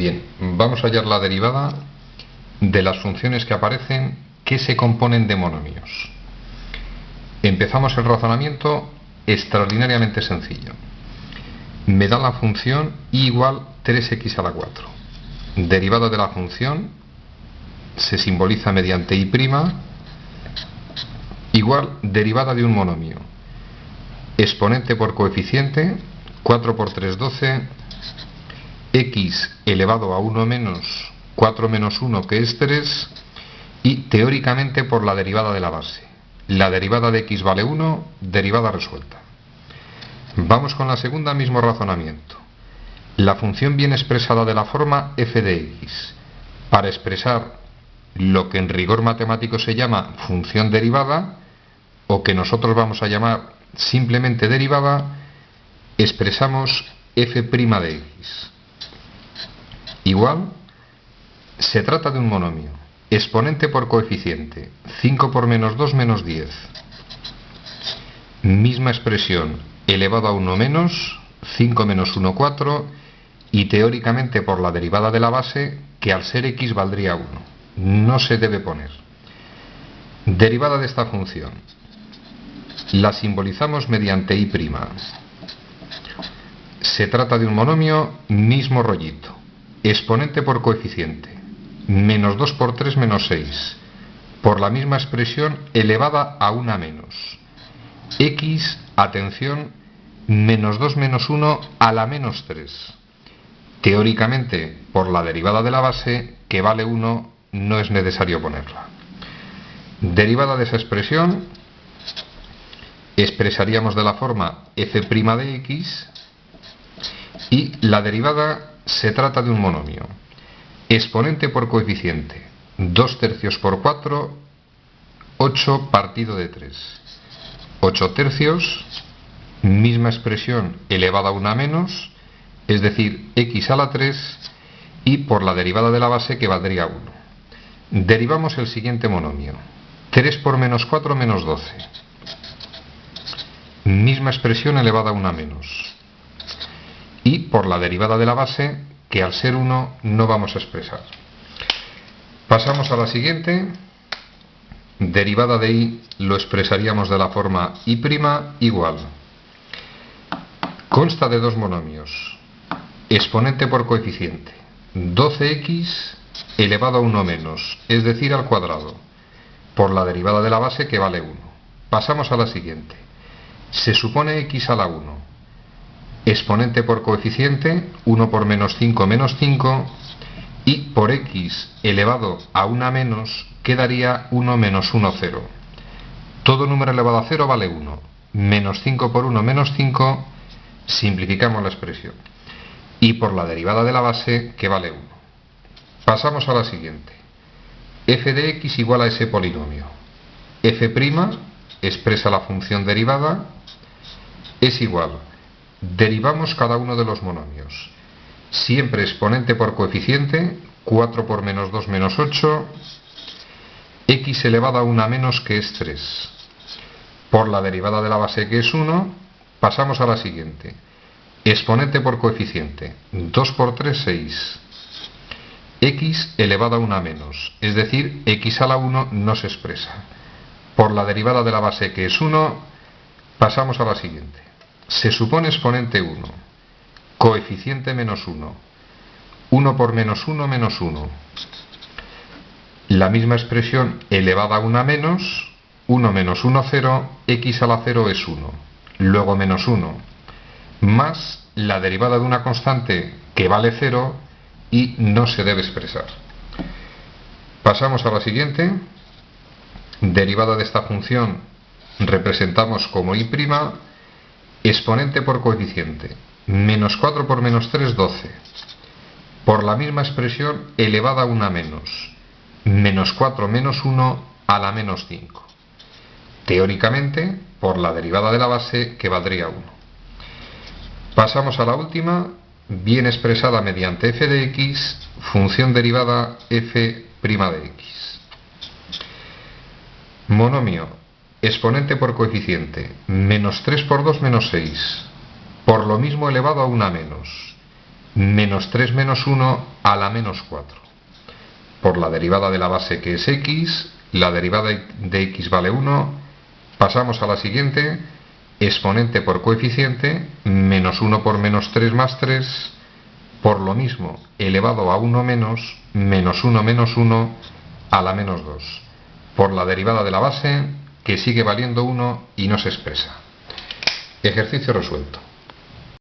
Bien, vamos a hallar la derivada de las funciones que aparecen que se componen de monomios. Empezamos el razonamiento extraordinariamente sencillo. Me da la función y igual 3x a la 4. Derivada de la función se simboliza mediante y', igual derivada de un monomio. Exponente por coeficiente, 4 por 3, 12, x elevado a 1 menos 4 menos 1, que es 3, y teóricamente por la derivada de la base. La derivada de x vale 1, derivada resuelta. Vamos con la segunda, mismo razonamiento. La función viene expresada de la forma f de x. Para expresar lo que en rigor matemático se llama función derivada, o que nosotros vamos a llamar simplemente derivada, expresamos f' de x. Igual, se trata de un monomio. Exponente por coeficiente, 5 por menos 2 menos 10. Misma expresión, elevado a 1 menos, 5 menos 1, 4, y teóricamente por la derivada de la base, que al ser x valdría 1. No se debe poner. Derivada de esta función. La simbolizamos mediante y'. Se trata de un monomio, mismo rollito. Exponente por coeficiente, menos 2 por 3 menos 6, por la misma expresión elevada a 1 menos. X, atención, menos 2 menos 1 a la menos 3. Teóricamente, por la derivada de la base, que vale 1, no es necesario ponerla. Derivada de esa expresión, expresaríamos de la forma f' de x, y la derivada se trata de un monomio. Exponente por coeficiente, 2 tercios por 4, 8 partido de 3. 8 tercios, misma expresión elevada a 1 menos, es decir, x a la 3, y por la derivada de la base, que valdría 1. Derivamos el siguiente monomio. 3 por menos 4 menos 12. Misma expresión elevada a 1 menos. Y por la derivada de la base, que al ser 1 no vamos a expresar. Pasamos a la siguiente. Derivada de y lo expresaríamos de la forma y' igual. Consta de dos monomios. Exponente por coeficiente, 12x elevado a 1 menos, es decir, al cuadrado, por la derivada de la base, que vale 1. Pasamos a la siguiente. Se supone x a la 1. Exponente por coeficiente, 1 por menos 5 menos 5, y por x elevado a 1 menos quedaría 1 menos 1, 0. Todo número elevado a 0 vale 1. Menos 5 por 1 menos 5, simplificamos la expresión. Y por la derivada de la base, que vale 1. Pasamos a la siguiente. F de x igual a ese polinomio. F' expresa la función derivada, es igual. Derivamos cada uno de los monomios. Siempre exponente por coeficiente, 4 por menos 2 menos 8, x elevado a 1 menos, que es 3. Por la derivada de la base, que es 1, pasamos a la siguiente. Exponente por coeficiente, 2 por 3, 6. X elevado a 1 menos, es decir, x a la 1 no se expresa. Por la derivada de la base, que es 1, pasamos a la siguiente. Se supone exponente 1, coeficiente menos 1, 1 por menos 1 menos 1. La misma expresión elevada a 1 menos, 1 menos 1, 0, x a la 0 es 1, luego menos 1, más la derivada de una constante que vale 0 y no se debe expresar. Pasamos a la siguiente. Derivada de esta función representamos como y', exponente por coeficiente, menos 4 por menos 3, 12. Por la misma expresión elevada a 1 menos, menos 4 menos 1 a la menos 5. Teóricamente, por la derivada de la base, que valdría 1. Pasamos a la última, bien expresada mediante f de x, función derivada f' de x. Monomio, exponente por coeficiente, menos 3 por 2 menos 6, por lo mismo elevado a 1 menos. menos 3 menos 1 a la menos 4. Por la derivada de la base, que es x, la derivada de x vale 1, pasamos a la siguiente, exponente por coeficiente, menos 1 por menos 3 más 3, por lo mismo, elevado a 1 menos 1 menos 1 a la menos 2. Por la derivada de la base, que sigue valiendo 1 y no se expresa. Ejercicio resuelto.